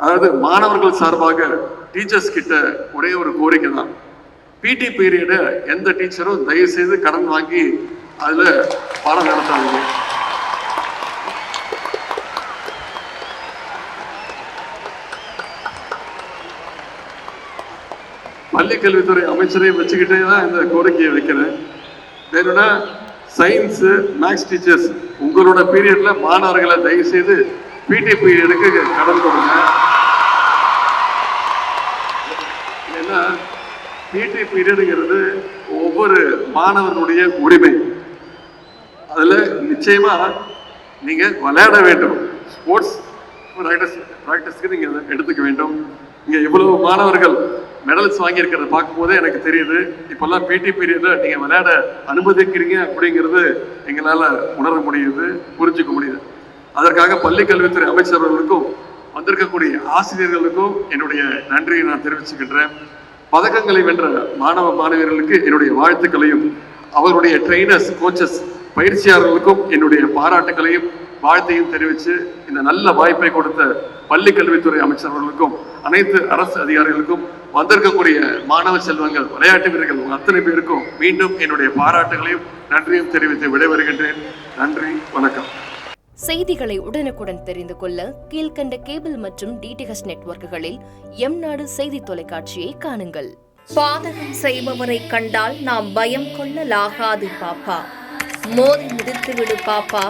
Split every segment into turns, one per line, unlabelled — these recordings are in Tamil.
அதாவது மாணவர்கள் சார்பாக டீச்சர்ஸ் கிட்ட ஒரே ஒரு கோரிக்கை தான். பிடி பீரியட எந்த டீச்சரும் தயவு செய்து கடன் வாங்கி அதுல பாடம் நடத்தாதீங்க. பள்ளி கல்வித்துறை அமைச்சரையும் வச்சுக்கிட்டே தான் இந்த கோரிக்கையை வைக்கிறேன். வேணும்னா சயின்ஸ் மேக்ஸ் டீச்சர்ஸ் உங்களோட பீரியட்ல மாணவர்களை தயவு செய்து பிடி பீரியடுக்கு கடன் கொடுங்க. ஏன்னா பிடி பீரியடுங்கிறது ஒவ்வொரு மாணவர்களுடைய உரிமை. அதுல நிச்சயமா நீங்க விளையாட வேண்டும். ஸ்போர்ட்ஸ் பிராக்டிஸ்க்கு நீங்க எடுத்துக்க வேண்டும். இங்க இவ்வளவு மாணவர்கள் மெடல்ஸ் வாங்கி இருக்கிறத பார்க்கும்போதே எனக்கு தெரியுது, இப்பெல்லாம் பிடி பீரியட்ல நீங்க விளையாட அனுமதிக்கிறீங்க அப்படிங்கிறது எங்களால உணர முடியுது, புரிஞ்சுக்க முடியுது. அதற்காக பள்ளி கல்வித்துறை அமைச்சர்களுக்கும் வந்திருக்கக்கூடிய ஆசிரியர்களுக்கும் என்னுடைய நன்றியை நான் தெரிவிச்சுக்கின்றேன். பதக்கங்களை வென்ற மாணவ மாணவியர்களுக்கு என்னுடைய வாழ்த்துக்களையும், அவருடைய ட்ரெயினர்ஸ் கோச்சஸ் பயிற்சியாளர்களுக்கும் என்னுடைய பாராட்டுகளையும் வாழ்த்தையும் தெரிவித்து இந்த நல்ல வாய்ப்பை கொடுத்த பள்ளி கல்வித்துறை அமைச்சர்களுக்கும் அனைத்து அரசு அதிகாரிகளுக்கும் வந்திருக்கக்கூடிய மாணவ செல்வங்கள் விளையாட்டு வீரர்கள் அத்தனை பேருக்கும் மீண்டும் என்னுடைய பாராட்டுகளையும் நன்றியும் தெரிவித்து விடைபெறுகின்றேன். நன்றி, வணக்கம்.
செய்திகளை உடனுக்குடன் தெரிந்து கொள்ள கீழ்கண்ட கேபிள் மற்றும் டிடிஹெச் நெட்வொர்க்குகளில் எம்நாடு செய்தி தொலைக்காட்சியை காணுங்கள்.
பாதகம் செய்பவரை கண்டால் நாம் பயம் கொள்ளலாகாது பாப்பா. மோதி மிதித்துவிடு பாப்பா,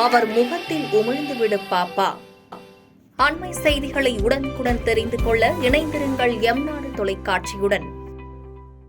அவர் முகத்தில் உமிழ்ந்துவிடு பாப்பா. அண்மை செய்திகளை உடனுக்குடன் தெரிந்து கொள்ள இணைந்திருங்கள் எம்நாடு தொலைக்காட்சியுடன்.